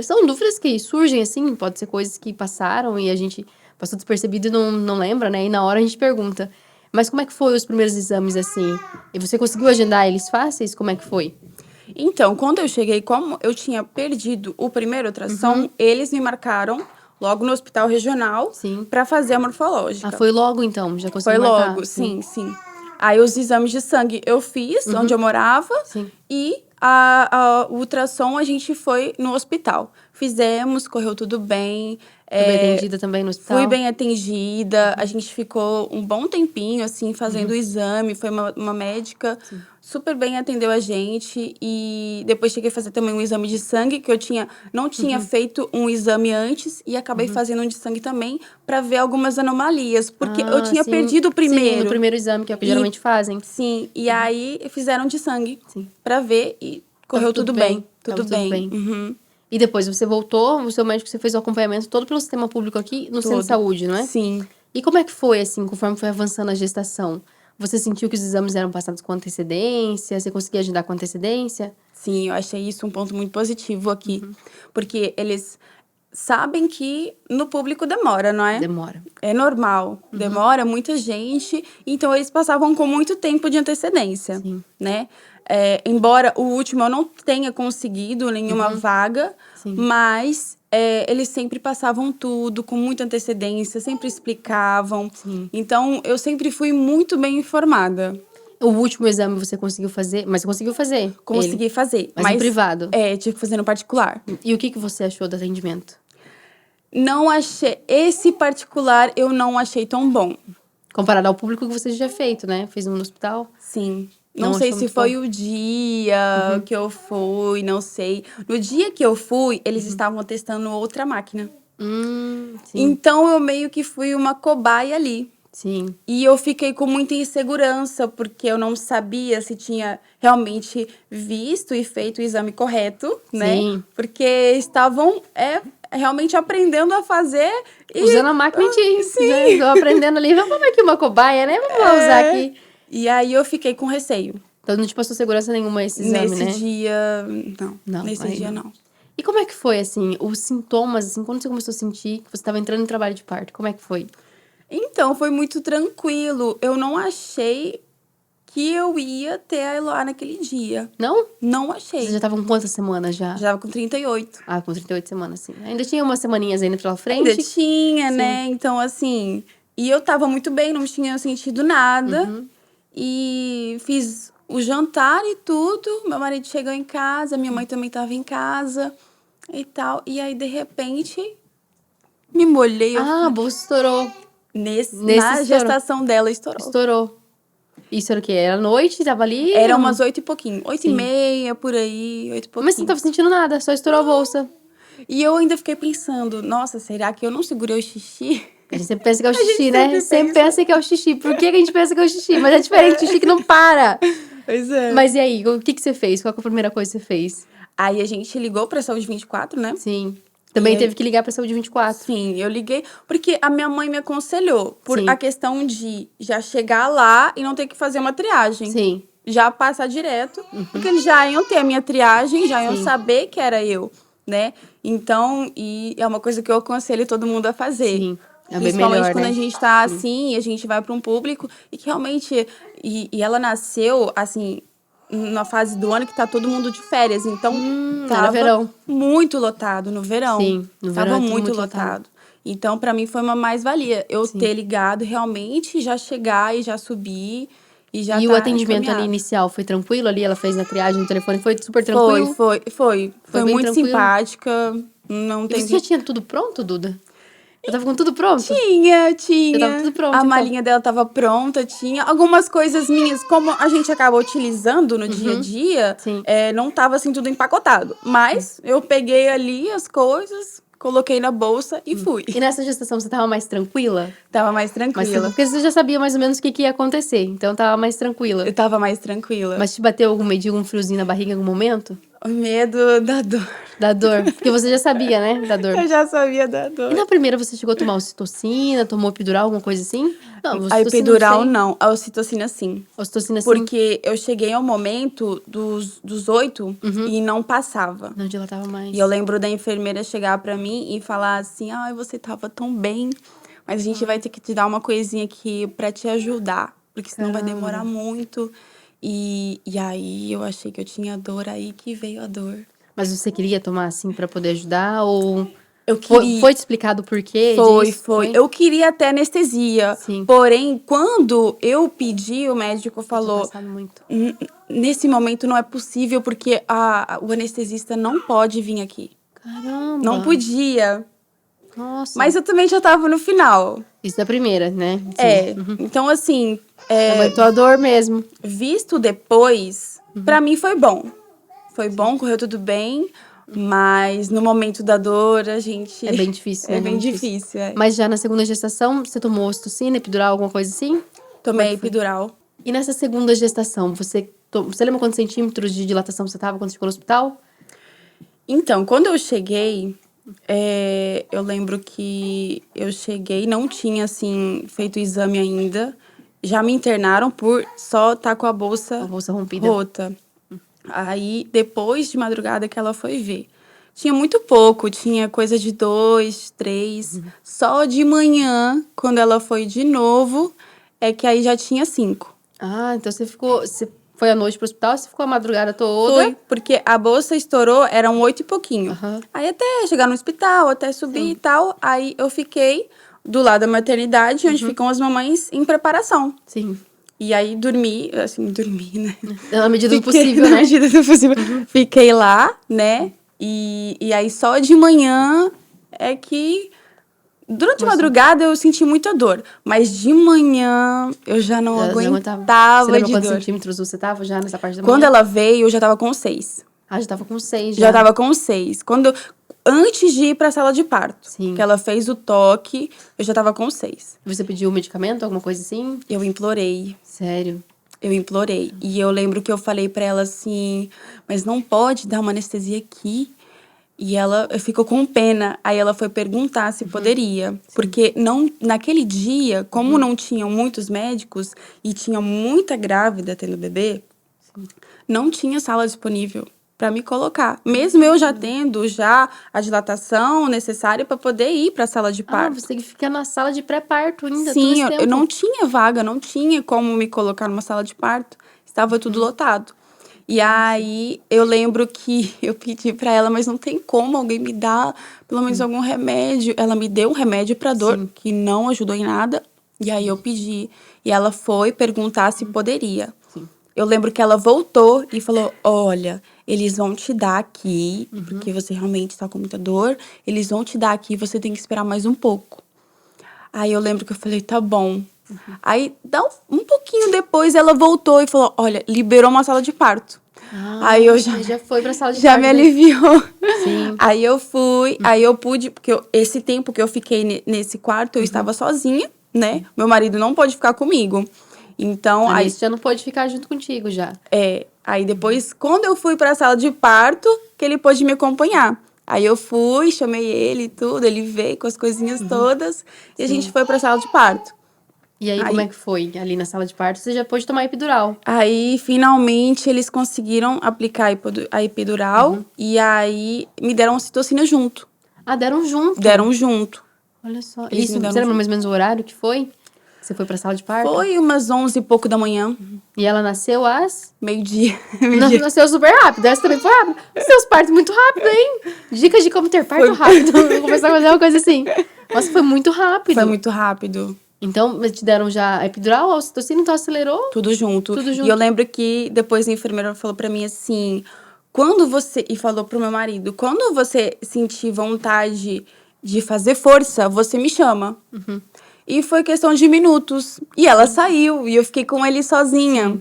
são dúvidas que surgem assim, pode ser coisas que passaram e a gente passou despercebido e não lembra, né? E na hora a gente pergunta. Mas como é que foi os primeiros exames, assim? E você conseguiu agendar eles fáceis? Como é que foi? Então, quando eu cheguei, como eu tinha perdido o primeiro ultrassom, eles me marcaram logo no hospital regional Sim. para fazer a morfológica. Ah, foi logo então? Já Foi conseguiu marcar? logo, sim. Aí os exames de sangue eu fiz, onde eu morava. Sim. E o ultrassom a gente foi no hospital. Fizemos, correu tudo bem. Foi bem atendida também no hospital? Fui bem atendida. A gente ficou um bom tempinho, assim, fazendo o exame. Foi uma médica super bem, atendeu a gente. E depois cheguei a fazer também um exame de sangue, que eu não tinha feito um exame antes. E acabei fazendo um de sangue também, para ver algumas anomalias. Porque eu tinha sim. perdido o primeiro. Sim, no primeiro exame, que é o que geralmente fazem. Sim, e aí fizeram de sangue. Sim. Pra ver e correu tudo bem. Tava Tudo bem. E depois você voltou, o seu médico, você fez o acompanhamento todo pelo sistema público aqui no centro de saúde, não é? Sim. E como é que foi, assim, conforme foi avançando a gestação? Você sentiu que os exames eram passados com antecedência? Você conseguia agendar com antecedência? Sim, eu achei isso um ponto muito positivo aqui. Porque eles sabem que no público demora, não é? Demora. É normal, demora muita gente, então eles passavam com muito tempo de antecedência, Sim. né? Embora o último eu não tenha conseguido nenhuma vaga, Sim. mas eles sempre passavam tudo com muita antecedência, sempre explicavam. Sim. Então eu sempre fui muito bem informada. O último exame você conseguiu fazer? Mas você conseguiu fazer? Consegui ele. fazer, Mas no privado? Tive que fazer no particular. E o que você achou do atendimento? Não achei. Esse particular eu não achei tão bom. Comparado ao público que você já tinha feito, né? Fez um no hospital? Sim. Não Não sei achou se muito foi bom? o dia que eu fui, não sei. No dia que eu fui, eles estavam testando outra máquina. Sim. Então eu meio que fui uma cobaia ali. Sim. E eu fiquei com muita insegurança, porque eu não sabia se tinha realmente visto e feito o exame correto, né? Sim. Porque estavam realmente aprendendo a fazer e... Usando a máquina de... Sim. Né? Tô aprendendo ali. Vamos aqui uma cobaia, né? Vamos lá usar aqui. E aí eu fiquei com receio. Então não te passou segurança nenhuma esse exame, Nesse né? dia, não. Não, Nesse aí dia, não. não. E como é que foi, assim, os sintomas, assim, quando você começou a sentir que você estava entrando em trabalho de parto? Como é que foi? Então, foi muito tranquilo. Eu não achei que eu ia ter a Eloá naquele dia. Não? Não Você achei. já estava com quantas semanas já? Já tava com 38. Ah, com 38 semanas, sim. Ainda tinha umas semaninhas ainda pela frente? Ainda tinha, Sim. né? Então, assim... E eu tava muito bem, não tinha sentido nada. E fiz o jantar e tudo. Meu marido chegou em casa, minha mãe também tava em casa e tal. E aí, de repente, me molhei. Ah, a bolsa estourou. Na estourou. gestação dela, estourou. Estourou. Isso era o quê? Era noite? Tava ali? Era ou- umas 8 e pouquinho. 8h30, por aí, 8 e pouquinho. Mas você não tava sentindo nada, só estourou a bolsa. E eu ainda fiquei pensando, nossa, será que eu não segurei o xixi? A gente sempre pensa que é o gente xixi, né? sempre Sempre pensa. pensa que é o xixi. Por que que a gente pensa que é o xixi? Mas é diferente, o xixi que não para. Pois é. Mas e aí, o que você fez? Qual que foi a primeira coisa que você fez? Aí a gente ligou pra Saúde 24, né? Sim. Também E aí- teve que ligar pra Saúde 24. Sim, eu liguei porque a minha mãe me aconselhou. Por Sim. a questão de já chegar lá e não ter que fazer uma triagem. Sim. Já passar direto. Porque eles já iam ter a minha triagem, já iam Sim. saber que era eu, né? Então, e é uma coisa que eu aconselho todo mundo a fazer. Sim. É bem Principalmente melhor, quando né? a gente tá assim, e a gente vai para um público e que realmente. E ela nasceu, assim, na fase do ano que tá todo mundo de férias. Então, era tava verão. muito lotado no verão. Sim, no verão Tava é tudo muito muito lotado. lotado. Então, para mim, foi uma mais-valia. Eu Sim. ter ligado realmente, já chegar e já subir. E já E o tá atendimento ali encaminhado. inicial foi tranquilo ali? Ela fez na triagem no telefone, foi super Foi, tranquilo? foi. Foi Foi bem muito tranquilo? simpática. Não E tem. você já tinha tudo pronto, Duda? Eu tava com tudo pronto? Tinha. Já tava tudo pronto, A então. malinha dela tava pronta, tinha. Algumas coisas minhas, como a gente acaba utilizando no dia a dia, Sim. não tava assim tudo empacotado. Mas eu peguei ali as coisas, coloquei na bolsa e fui. E nessa gestação você tava mais tranquila? Tava mais Mais tranquila. Porque você já sabia mais ou menos o que ia acontecer, então tava mais tranquila. Eu tava mais tranquila. Mas te bateu algum medinho, um friozinho na barriga em algum momento? O medo da dor. Da dor? Porque você já sabia, né? Da dor. Eu já sabia da E dor. na primeira você chegou a tomar ocitocina, tomou epidural, alguma coisa assim? Não, A ocitocina epidural sei. não, a ocitocina sim. Ocitocina sim. Porque eu cheguei ao momento dos 8 e não passava. Não dilatava mais. E eu lembro da enfermeira chegar pra mim e falar assim, ai, você tava tão bem, mas a gente vai ter que te dar uma coisinha aqui pra te ajudar, porque senão vai demorar muito. E aí eu achei que eu tinha dor, aí que veio a dor. Mas você queria tomar assim pra poder ajudar ou Eu foi, queria... foi te explicado o porquê disso? Foi. Eu queria até anestesia. Sim. Porém, quando eu pedi, o médico falou... Passado muito. Nesse momento não é possível, porque o anestesista não pode vir aqui. Caramba. Não podia. Nossa. Mas eu também já tava no final. Isso da primeira, né? Sim. Então assim, Aguentou a dor mesmo. visto depois, pra mim foi bom. Foi bom, correu tudo bem. Mas no momento da dor, a gente... É bem difícil, né? É bem Muito difícil, é. Mas já na segunda gestação, você tomou ocitocina, epidural, alguma coisa assim? Tomei epidural. E nessa segunda gestação, você lembra quantos centímetros de dilatação você tava quando você chegou no hospital? Então, quando eu cheguei, eu lembro que eu cheguei, não tinha, assim, feito o exame ainda. já me internaram por só estar com a bolsa A bolsa rompida. rota. Aí, depois de madrugada que ela foi ver. Tinha muito pouco, tinha coisa de 2, 3. Só de manhã, quando ela foi de novo, é que aí já tinha 5. Ah, então você foi à noite pro hospital, você ficou a madrugada toda. Foi, porque a bolsa estourou, eram 8 e pouquinho. Aham. Aí até chegar no hospital, até subir e tal, aí eu fiquei do lado da maternidade, onde ficam as mamães em preparação. Sim. E aí dormi, né? Na medida do Fiquei- possível, na né? medida do possível. Fiquei lá, né? E aí só de manhã é que... Durante a madrugada eu senti muita dor. Mas de manhã eu já não Já aguentava Você lembra de quantos dor. centímetros você tava já nessa parte da Quando manhã? ela veio, eu já tava com 6. Ah, já tava com 6 Já tava com 6. Antes de ir pra sala de parto, Sim. que ela fez o toque, eu já tava com 6. Você pediu medicamento, alguma coisa assim? Eu implorei. Sério? Eu implorei. E eu lembro que eu falei pra ela assim, mas não pode dar uma anestesia aqui. E ela ficou com pena. Aí ela foi perguntar se poderia. Porque naquele dia, como não tinham muitos médicos e tinha muita grávida tendo bebê, não tinha sala disponível pra me colocar. Mesmo eu já tendo a dilatação necessária pra poder ir pra sala de Ah, parto. você tem que ficar na sala de pré-parto ainda, todo Sim, esse eu tempo. não tinha vaga, não tinha como me colocar numa sala de parto. Estava tudo lotado. E aí, eu lembro que eu pedi pra ela, mas não tem como alguém me dar pelo menos algum remédio. Ela me deu um remédio pra dor, que não ajudou em nada. E aí, eu pedi. E ela foi perguntar se poderia. Sim. Eu lembro que ela voltou e falou, olha, eles vão te dar aqui, porque você realmente tá com muita dor. Eles vão te dar aqui, você tem que esperar mais um pouco. Aí eu lembro que eu falei, tá bom. Aí, um pouquinho depois, ela voltou e falou, olha, liberou uma sala de parto. Ah, Aí eu você já foi pra sala de já parto. me aliviou. Sim. Aí eu fui, aí eu pude, porque esse tempo que eu fiquei nesse quarto, eu estava sozinha, né? Meu marido não pôde ficar comigo. Então, Aí aí, você já não pôde ficar junto contigo já. aí depois, quando eu fui pra sala de parto, que ele pôde me acompanhar. Aí eu fui, chamei ele e tudo, ele veio com as coisinhas todas, e a gente foi pra sala de parto. E aí, como é que foi ali na sala de parto? Você já pôde tomar epidural. Aí, finalmente, eles conseguiram aplicar a epidural, e aí me deram ocitocina junto. Ah, deram junto. Deram junto. Olha só. Eles Isso, me deram você lembra junto. mais ou menos o horário que foi? Você foi pra sala de parto? Foi umas 11 e pouco da manhã, E ela nasceu às... meio-dia. Nasceu super rápido. Essa também foi rápido. Os seus partos muito rápido, hein? Dicas de como ter parto rápido. Vou começar a fazer uma coisa assim. Nossa, foi muito rápido. Foi muito rápido. Então, te deram já a epidural, a ocitocina, então acelerou? Tudo junto. Tudo junto. E eu lembro que depois a enfermeira falou pra mim assim, e falou pro meu marido, quando você sentir vontade de fazer força, você me chama. E foi questão de minutos. E ela saiu, e eu fiquei com ele sozinha.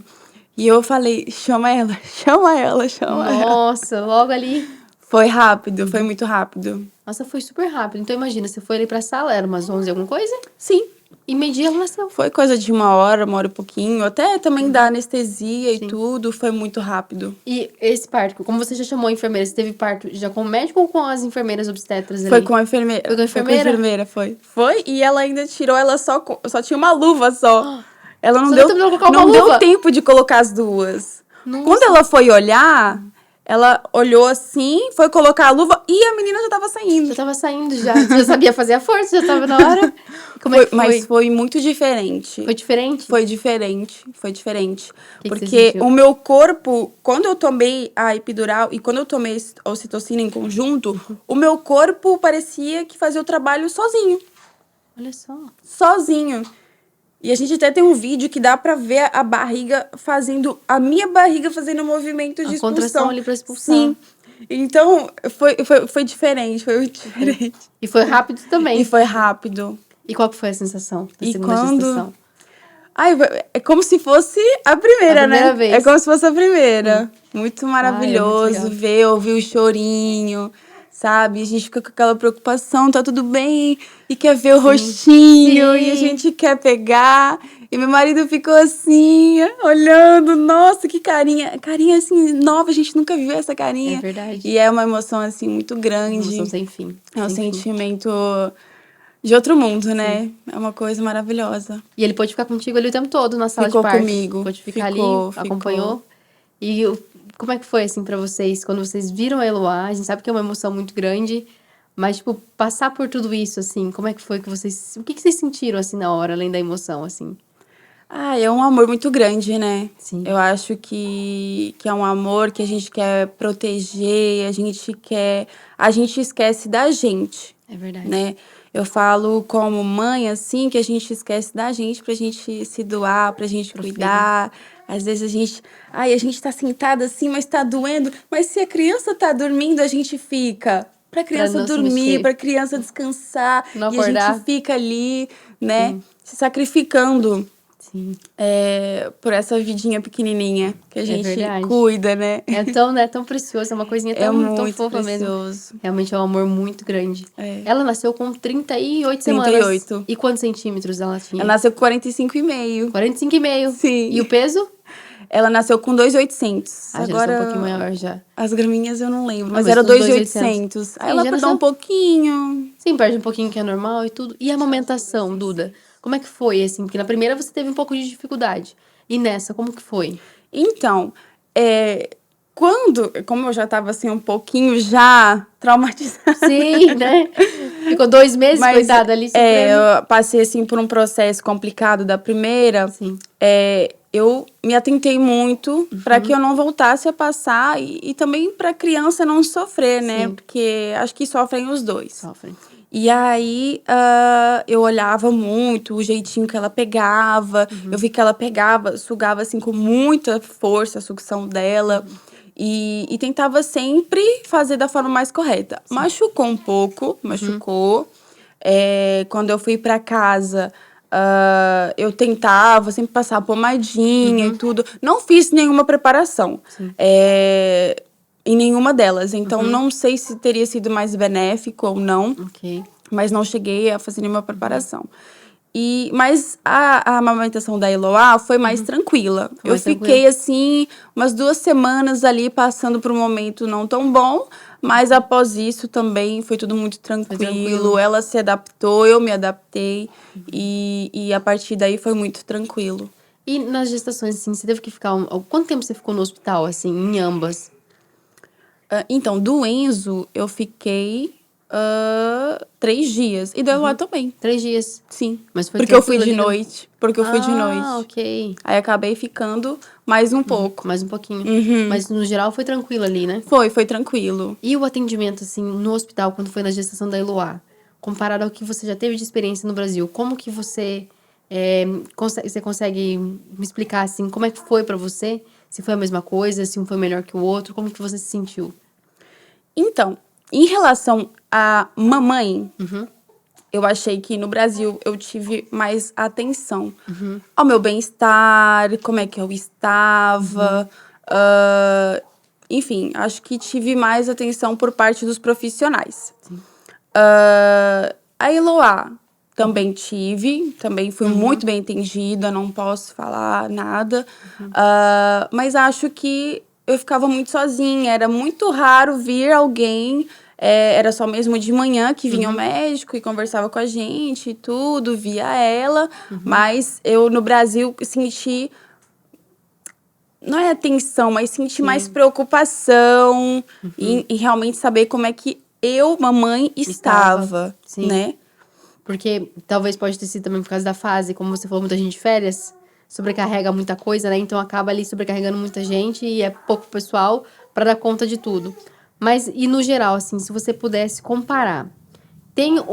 E eu falei, chama ela, chama ela, chama ela. Nossa, logo ali. Foi rápido, foi muito rápido. Nossa, foi super rápido. Então, imagina, você foi ali pra sala, era umas 11 alguma coisa? Sim. E meio-dia ela nasceu. Foi coisa de uma hora e pouquinho. Até também da anestesia e tudo, foi muito rápido. E esse parto, como você já chamou a enfermeira, você teve parto já com o médico ou com as enfermeiras obstetras ali? Foi com a enfermeira. Foi com a enfermeira? Foi com a enfermeira, foi. Foi, e ela ainda tirou, ela só tinha uma luva só. Ela não Só deu, deu tempo de colocar uma não deu luva? tempo de colocar as duas. Nossa. Quando ela foi olhar, ela olhou assim, foi colocar a luva e a menina já tava saindo. Já tava saindo já. Você já sabia fazer a força, já tava na hora. Como é que foi? Mas foi muito diferente. Foi diferente? Foi diferente, foi diferente. Que você Porque sentiu? o meu corpo, quando eu tomei a epidural e quando eu tomei a ocitocina em conjunto, o meu corpo parecia que fazia o trabalho sozinho. Olha só. Sozinho. E a gente até tem um vídeo que dá pra ver a barriga fazendo... A minha barriga fazendo o movimento de A expulsão. contração ali pra expulsar. Sim. Então, foi diferente, foi muito diferente. E foi rápido também. E foi rápido. E qual que foi a sensação da E segunda quando- gestação? Ai, é como se fosse a primeira, A primeira né? vez. É como se fosse a primeira. Muito maravilhoso legal. ver, ouvir o chorinho, sabe? A gente fica com aquela preocupação, tá tudo bem? E quer ver o rostinho, Sim. e a gente quer pegar. E meu marido ficou assim, olhando, nossa, que carinha. Carinha, assim, nova, a gente nunca viu essa carinha. É verdade. E é uma emoção, assim, muito grande. Emoção sem fim. É um sem fim. sentimento de outro mundo, né? É uma coisa maravilhosa. E ele pôde ficar contigo ali o tempo todo na sala Ficou de parto. comigo. Pôde ficar Ficou. ali, acompanhou. E como é que foi, assim, pra vocês, quando vocês viram a Eloá? A gente sabe que é uma emoção muito grande, mas, tipo, passar por tudo isso, assim, como é que foi que vocês... O que que vocês sentiram, assim, na hora, além da emoção, assim? Ah, é um amor muito grande, né? Sim. Eu acho que é um amor que a gente quer proteger, a gente esquece da gente, É verdade. né? Eu falo como mãe, assim, que a gente esquece da gente pra gente se doar, pra gente Pro filho. cuidar. Às vezes a gente tá sentada assim, mas tá doendo. Mas se a criança tá dormindo, a gente fica pra criança não se dormir, mexer. pra criança descansar. Não E a gente acordar. fica ali, né, Sim. se sacrificando Sim. por essa vidinha pequenininha que a gente verdade. cuida, né? É tão, né, tão precioso, é uma coisinha É tão muito fofa mesmo. precioso. Realmente é um amor muito grande. É. Ela nasceu com 38 semanas. 38. E quantos centímetros ela tinha? Ela nasceu com 45,5. 45,5. Sim. E o peso? Ela nasceu com 2.800. Ah, já nasceu um pouquinho maior já. As graminhas eu não lembro, mas mas era uns 2.800. 2.800. Aí Sim, ela já perdeu nasceu. um pouquinho. Sim, perde um pouquinho que é normal e tudo. E a amamentação, Duda? Como é que foi, assim? Porque na primeira você teve um pouco de dificuldade. E nessa, como que foi? Então, como eu já tava assim um pouquinho já traumatizada. Sim, né? Ficou 2 meses, coitada, ali sofrendo. Eu passei assim por um processo complicado da primeira. Sim. Eu me atentei muito para que eu não voltasse a passar e também para a criança não sofrer, né? Sim. Porque acho que sofrem os dois. Sofrem. E aí, eu olhava muito o jeitinho que ela pegava. Eu vi que ela pegava, sugava assim com muita força a sucção dela. E tentava sempre fazer da forma mais correta. Machucou um pouco, machucou. Quando eu fui para casa, eu tentava sempre passar pomadinha e tudo. Não fiz nenhuma preparação. Em nenhuma delas. Então, não sei se teria sido mais benéfico ou não. Ok. Mas não cheguei a fazer nenhuma preparação. Mas a amamentação da Eloá foi mais tranquila. Foi mais fiquei, assim, umas 2 semanas ali passando por um momento não tão bom. Mas após isso também foi tudo muito tranquilo. Ela se adaptou, eu me adaptei. E a partir daí foi muito tranquilo. E nas gestações, assim, você teve que ficar... Quanto tempo você ficou no hospital, assim, em ambas? Então, do Enzo, eu fiquei 3 dias. E do Eloá também. 3 dias. Sim. Mas foi Porque eu fui de tranquilo ali, né? noite. Porque eu fui de noite. Ah, ok. Aí acabei ficando mais um pouco. Mais um pouquinho. Uhum. Mas no geral foi tranquilo ali, né? Foi tranquilo. E o atendimento, assim, no hospital, quando foi na gestação da Eloá, comparado ao que você já teve de experiência no Brasil, como que você consegue me explicar, assim, como é que foi pra você? Se foi a mesma coisa, se um foi melhor que o outro, como que você se sentiu? Então, em relação à mamãe, eu achei que no Brasil eu tive mais atenção ao meu bem-estar, como é que eu estava. Enfim, acho que tive mais atenção por parte dos profissionais. A Eloá também também fui muito bem atendida, não posso falar nada. Mas acho que eu ficava muito sozinha, era muito raro vir alguém, era só mesmo de manhã que vinha o médico e conversava com a gente e tudo, via ela. Mas eu no Brasil senti, não é atenção, mas senti mais preocupação em realmente saber como é que eu, mamãe, estava, Sim. né? Porque talvez pode ter sido também por causa da fase, como você falou, muita gente de férias, sobrecarrega muita coisa, né? Então acaba ali sobrecarregando muita gente e é pouco pessoal pra dar conta de tudo. Mas, e no geral, assim, se você pudesse comparar,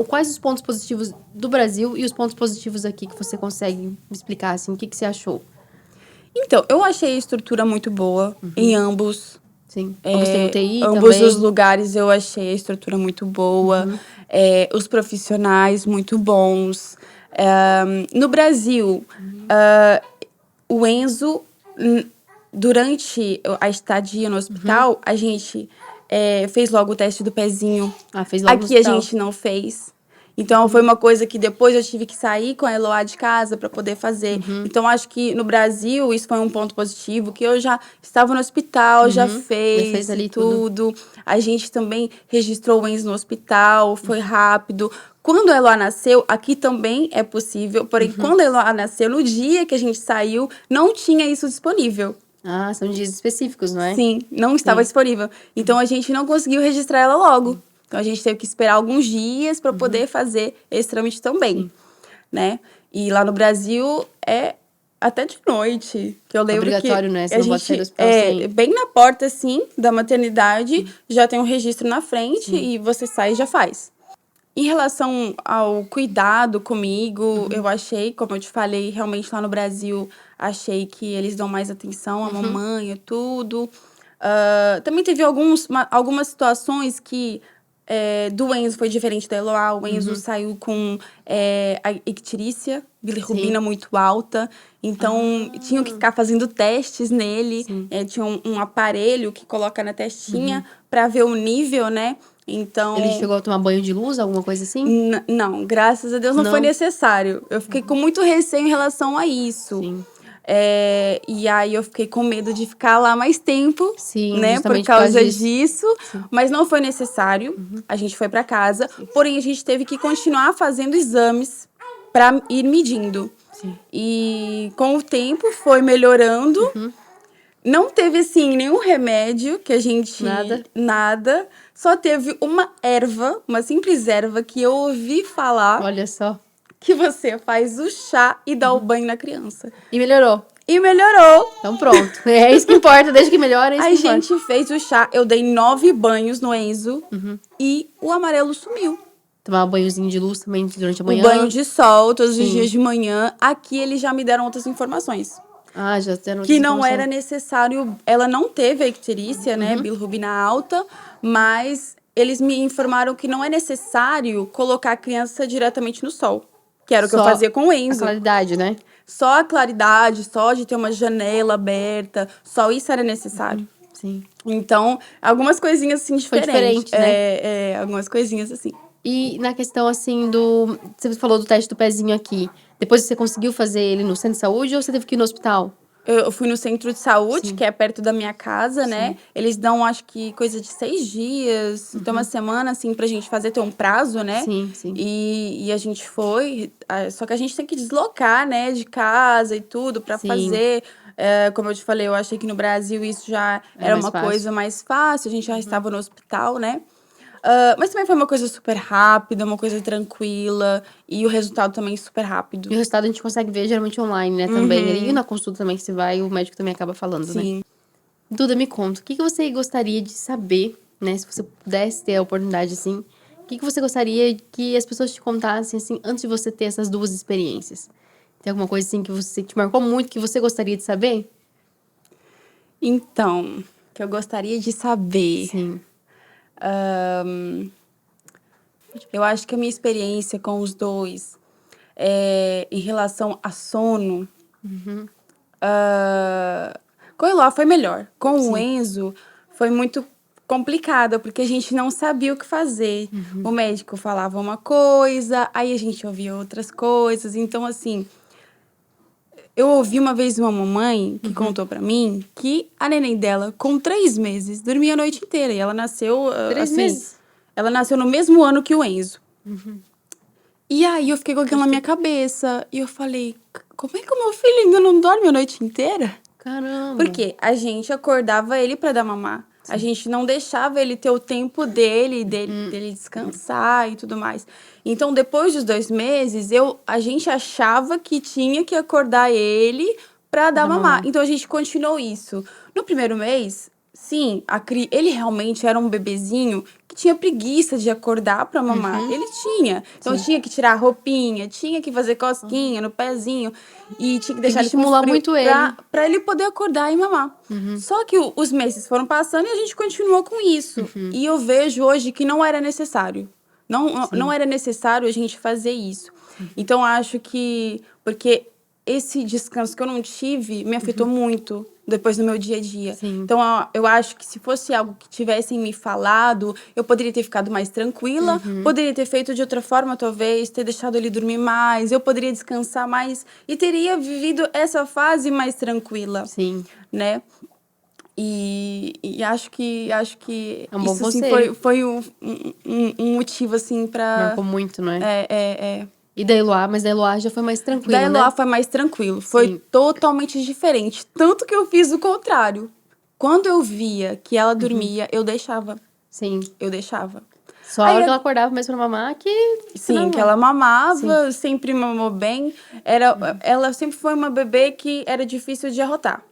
quais os pontos positivos do Brasil e os pontos positivos aqui que você consegue me explicar, assim, o que você achou? Então, eu achei a estrutura muito boa em ambos. Sim. Ambos têm UTI ambos também. os lugares eu achei a estrutura muito boa. Os profissionais muito bons. No Brasil, o Enzo, durante a estadia no hospital, a gente fez logo o teste do pezinho. Ah, fez logo no Aqui a hospital. gente não fez. Então, foi uma coisa que depois eu tive que sair com a Eloá de casa para poder fazer. Então, acho que no Brasil, isso foi um ponto positivo, que eu já estava no hospital, já Já fez fez ali tudo. A gente também registrou o Enzo no hospital, foi rápido. Quando a Eloá nasceu, aqui também é possível. Porém, quando a Eloá nasceu, no dia que a gente saiu, não tinha isso disponível. Ah, são dias específicos, não é? Sim, não estava disponível. Então, a gente não conseguiu registrar ela logo. Então, a gente teve que esperar alguns dias para poder fazer esse trâmite também, né? E lá no Brasil é até de noite, que eu lembro Obrigatório, que né? Você a não pode sair do gente hospital sem. bem na porta assim da maternidade, já tem um registro na frente e você sai e já faz. Em relação ao cuidado comigo, eu achei, como eu te falei, realmente lá no Brasil, achei que eles dão mais atenção à mamãe, a tudo. Também teve algumas situações que do Enzo foi diferente da Eloá. O Enzo saiu com a icterícia, bilirrubina muito alta. Então, tinham que ficar fazendo testes nele. Tinha um aparelho que coloca na testinha para ver o nível, né? Então, Ele chegou a tomar banho de luz, alguma coisa assim? não, graças a Deus não foi Não? necessário. Eu fiquei com muito receio em relação a isso. Sim. E aí eu fiquei com medo de ficar lá mais tempo, Sim, né, por justamente por causa causa disso. disso. Mas não foi necessário. A gente foi pra casa. Porém, a gente teve que continuar fazendo exames pra ir medindo. Sim. E com o tempo foi melhorando. Não teve, assim, nenhum remédio que a gente... Nada? Só teve uma erva, uma simples erva, que eu ouvi falar Olha só. que você faz o chá e dá o banho na criança. E melhorou. E melhorou. Então pronto. É isso que importa, desde que melhora, é isso A que importa. gente fez o chá, eu dei 9 banhos no Enzo e o amarelo sumiu. Tomar banhozinho de luz também durante a O manhã. banho de sol, todos os Sim. dias de manhã. Aqui eles já me deram outras informações. Ah, já deram Que não informação. era necessário. Ela não teve a icterícia, né? Bilirrubina alta, mas eles me informaram que não é necessário colocar a criança diretamente no sol. Que era o que eu Só fazia com o a Enzo. claridade, né? Só a claridade, só de ter uma janela aberta, só isso era necessário. Sim. Então, algumas coisinhas assim Foi diferentes. diferente, né? Algumas coisinhas assim. E na questão, assim, do... Você falou do teste do pezinho aqui. Depois você conseguiu fazer ele no centro de saúde ou você teve que ir no hospital? Eu fui no centro de saúde, Sim. que é perto da minha casa, né? Eles dão, acho que, coisa de 6 dias. Então, uma semana, assim, pra gente fazer, ter um prazo, né? Sim, sim. E a gente foi. Só que a gente tem que deslocar, né? De casa e tudo pra Sim. fazer. Como eu te falei, eu achei que no Brasil isso já era mais uma fácil. coisa mais fácil. A gente já estava no hospital, né? Mas também foi uma coisa super rápida, uma coisa tranquila. E o resultado também super rápido. E o resultado a gente consegue ver geralmente online, né? Também. E na consulta também que você vai, o médico também acaba falando, né? Sim. Duda, me conta, o que você gostaria de saber, né? Se você pudesse ter a oportunidade, assim, o que você gostaria que as pessoas te contassem, assim, antes de você ter essas duas experiências? Tem alguma coisa, assim, que você te marcou muito, que você gostaria de saber? Então, que eu gostaria de saber. Sim. Eu acho que a minha experiência com os dois, em relação a sono, com o Eloá foi melhor. Com o Enzo, foi muito complicada, porque a gente não sabia o que fazer. O médico falava uma coisa, aí a gente ouvia outras coisas. Então, assim, eu ouvi uma vez uma mamãe que contou pra mim que a neném dela, com 3 meses, dormia a noite inteira. E ela nasceu, 3 assim... meses? Ela nasceu no mesmo ano que o Enzo. E aí, eu fiquei com aquilo na minha cabeça. E eu falei, como é que o meu filho ainda não dorme a noite inteira? Caramba. Porque a gente acordava ele pra dar mamar. A gente não deixava ele ter o tempo dele descansar e tudo mais. Então, depois dos 2 meses, a gente achava que tinha que acordar ele pra dar mamar. Então, a gente continuou isso. No primeiro mês, sim, ele realmente era um bebezinho que tinha preguiça de acordar pra mamar. Ele tinha. Então, tinha que tirar a roupinha, tinha que fazer cosquinha no pezinho. E tinha que deixar ele com estimular frio muito ele. pra ele poder acordar e mamar. Só que os meses foram passando e a gente continuou com isso. E eu vejo hoje que não era necessário. Não era necessário a gente fazer isso. Então, acho que... Porque esse descanso que eu não tive me afetou muito depois do meu dia a dia. Sim. Então, eu acho que se fosse algo que tivessem me falado, eu poderia ter ficado mais tranquila, poderia ter feito de outra forma, talvez, ter deixado ele dormir mais, eu poderia descansar mais e teria vivido essa fase mais tranquila, Sim. né? E acho que É um bom isso, assim, conselho. foi um motivo, assim, pra... Marcou muito, não é? É. E da Eloá, mas da Eloá já foi mais Da tranquilo, Eloá né? foi mais tranquilo. Foi Sim. totalmente diferente. Tanto que eu fiz o contrário. Quando eu via que ela dormia, eu deixava. Sim. Eu deixava. Só a Aí, hora que ela acordava mesmo pra mamar que sim, que não. ela mamava, sempre mamou bem. Ela sempre foi uma bebê que era difícil de arrotar.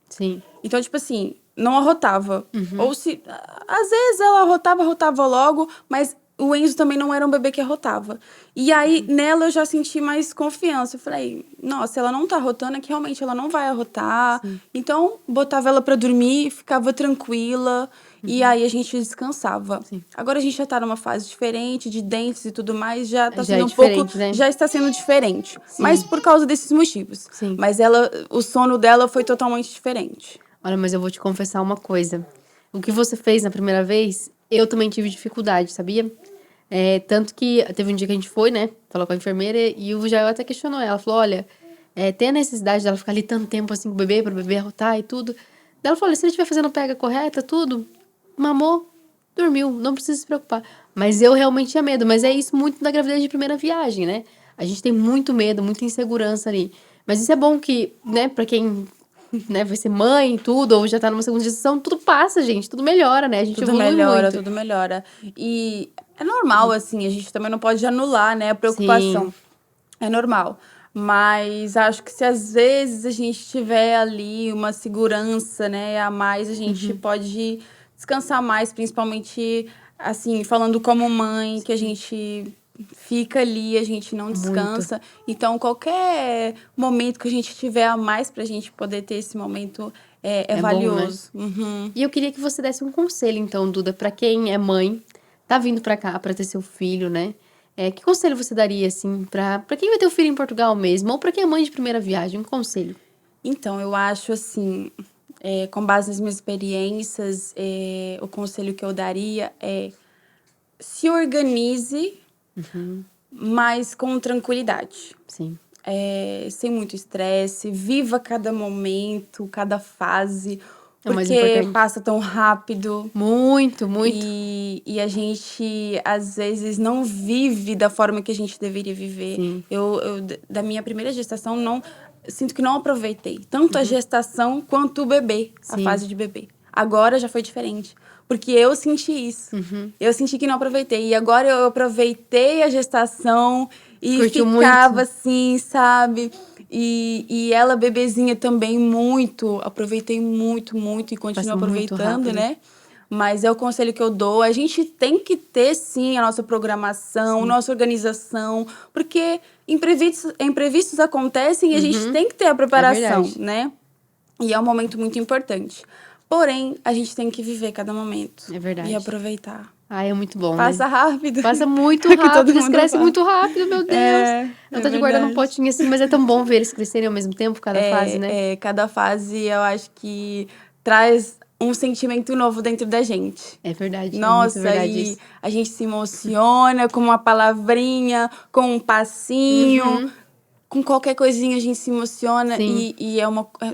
Sim. Então, tipo assim, não arrotava. Ou se... Às vezes ela arrotava logo, mas o Enzo também não era um bebê que arrotava. E aí, nela, eu já senti mais confiança. Eu falei, nossa, ela não tá arrotando, é que realmente ela não vai arrotar. Sim. Então, botava ela pra dormir, ficava tranquila. E aí, a gente descansava. Sim. Agora, a gente já tá numa fase diferente, de dentes e tudo mais. Já tá Já sendo é um pouco... diferente, né? Já está sendo diferente. Sim. Mas por causa desses motivos. Sim. Mas o sono dela foi totalmente diferente. Olha, mas eu vou te confessar uma coisa. O que você fez na primeira vez, eu também tive dificuldade, sabia? Tanto que teve um dia que a gente foi, né? Falou com a enfermeira e o Jael até questionou ela. Falou, olha, tem a necessidade dela ficar ali tanto tempo assim com o bebê, pra bebê arrotar e tudo. Daí ela falou, se ele estiver fazendo a pega correta, tudo, mamou, dormiu, não precisa se preocupar. Mas eu realmente tinha medo. Mas é isso muito da gravidez de primeira viagem, né? A gente tem muito medo, muita insegurança ali. Mas isso é bom que, né, pra quem... né, vai ser mãe e tudo, ou já tá numa segunda gestação, tudo passa, gente, tudo melhora, né? A gente evolui muito. Tudo melhora. E é normal, assim, a gente também não pode anular, né, a preocupação. Sim. É normal. Mas acho que se às vezes a gente tiver ali uma segurança, né, a mais, a gente pode descansar mais, principalmente, assim, falando como mãe, que a gente fica ali, a gente não Muito. descansa. Então, qualquer momento que a gente tiver a mais pra gente poder ter esse momento é É bom, né? valioso. Uhum. E eu queria que você desse um conselho, então, Duda, pra quem é mãe, tá vindo pra cá pra ter seu filho, né? Que conselho você daria, assim, pra quem vai ter o filho em Portugal mesmo, ou pra quem é mãe de primeira viagem? Um conselho. Então, eu acho assim, com base nas minhas experiências, o conselho que eu daria é se organize, mas com tranquilidade. Sim. Sem muito estresse, viva cada momento, cada fase, É o mais porque importante. passa tão rápido. Muito, muito. E a gente, às vezes, não vive da forma que a gente deveria viver. Sim. Da minha primeira gestação, sinto que não aproveitei. Tanto a gestação quanto o bebê, a Sim. fase de bebê. Agora já foi diferente. Porque eu senti isso. Eu senti que não aproveitei. E agora eu aproveitei a gestação e Curtiu ficava muito? assim, sabe? E ela, bebezinha, também muito. Aproveitei muito, muito e continuo Passa muito aproveitando, rápido. né? Mas é o conselho que eu dou. A gente tem que ter, sim, a nossa programação, nossa organização, porque imprevistos acontecem e a gente tem que ter a preparação, verdade. né? E é um momento muito importante. Porém, a gente tem que viver cada momento. É verdade. E aproveitar. Ah, é muito bom, Passa né? rápido. Passa muito É o que todo rápido, eles mundo crescem fala. muito rápido, meu Deus. É Vontade de guardar num verdade. potinho assim, mas é tão bom ver eles crescerem ao mesmo tempo, cada fase, né? Cada fase, eu acho que traz um sentimento novo dentro da gente. É verdade, é muito Nossa, verdade e isso. a gente se emociona com uma palavrinha, com um passinho, com qualquer coisinha a gente se emociona. Sim. E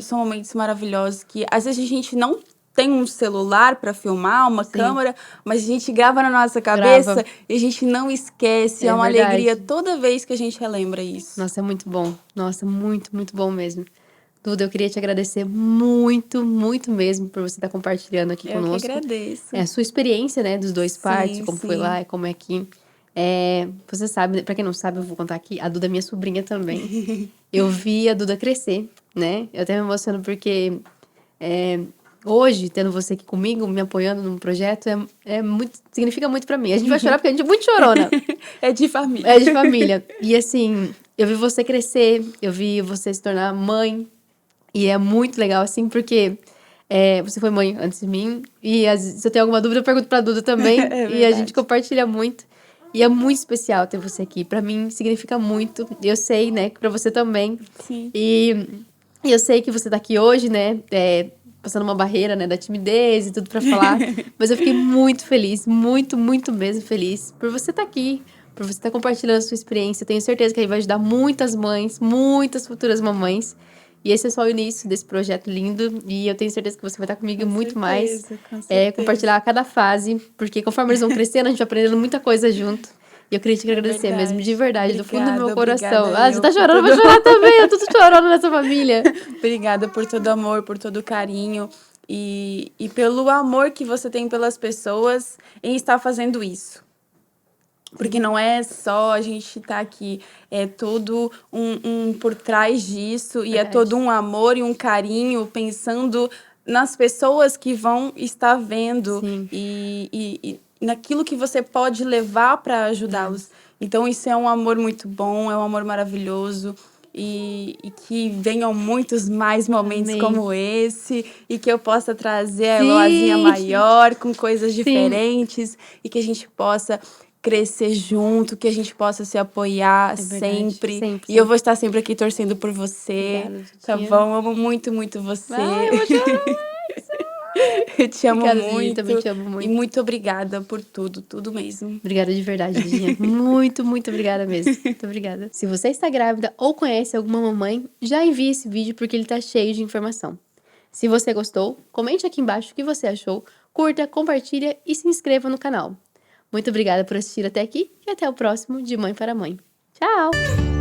são momentos maravilhosos que às vezes a gente não tem um celular para filmar, uma câmera, mas a gente grava na nossa cabeça Grava. e a gente não esquece. É É uma verdade. alegria toda vez que a gente relembra isso. Nossa, é muito bom. Nossa, muito, muito bom mesmo. Duda, eu queria te agradecer muito, muito mesmo por você estar compartilhando aqui Eu que conosco. agradeço. A sua experiência, né, dos dois partos, como foi sim. lá e como é aqui. Você sabe, pra quem não sabe, eu vou contar aqui, a Duda é minha sobrinha também. Eu vi a Duda crescer, né? Eu até me emociono porque hoje, tendo você aqui comigo, me apoiando num projeto, significa muito pra mim. A gente vai chorar porque a gente é muito chorona. É de família. É de família. E assim, eu vi você crescer, eu vi você se tornar mãe. E é muito legal, assim, porque você foi mãe antes de mim. E às vezes, se eu tenho alguma dúvida, eu pergunto pra Duda também. É e a gente verdade. compartilha muito. E é muito especial ter você aqui. Pra mim, significa muito. Eu sei, né, que pra você também. Sim. E eu sei que você tá aqui hoje, né, passando uma barreira, né, da timidez e tudo pra falar. Mas eu fiquei muito feliz, muito, muito mesmo feliz por você estar aqui, por você estar compartilhando a sua experiência. Eu tenho certeza que aí vai ajudar muitas mães, muitas futuras mamães. E esse é só o início desse projeto lindo. E eu tenho certeza que você vai estar comigo muito mais. Com certeza. Compartilhar a cada fase. Porque conforme eles vão crescendo, a gente vai aprendendo muita coisa junto. E eu queria te agradecer verdade. mesmo, de verdade, do fundo do meu coração. Obrigada Você tá eu chorando, eu por vou chorar também. Eu tô chorando nessa família. Obrigada por todo o amor, por todo o carinho e pelo amor que você tem pelas pessoas em estar fazendo isso. Porque não é só a gente estar aqui, é todo um por trás disso, e é Verdade. todo um amor e um carinho pensando nas pessoas que vão estar vendo Sim. e naquilo que você pode levar para ajudá-los. Então, isso é um amor muito bom, é um amor maravilhoso. E que venham muitos mais momentos Amém. como esse, e que eu possa trazer a Sim. Eloazinha maior, com coisas Sim. diferentes, e que a gente possa crescer junto, que a gente possa se apoiar verdade. sempre. Sempre, E eu vou estar sempre aqui torcendo por você. Obrigada, Tá Dutinha. bom? Eu amo muito, muito você. Ai, eu vou chorar. Eu te amo Obrigada, Dutinha, muito. também te amo muito. E muito obrigada por tudo, tudo mesmo. Obrigada de verdade, Dutinha. Muito, muito obrigada mesmo. Muito obrigada. Se você está grávida ou conhece alguma mamãe, já envie esse vídeo porque ele tá cheio de informação. Se você gostou, comente aqui embaixo o que você achou, curta, compartilha e se inscreva no canal. Muito obrigada por assistir até aqui e até o próximo De Mãe para Mãe. Tchau!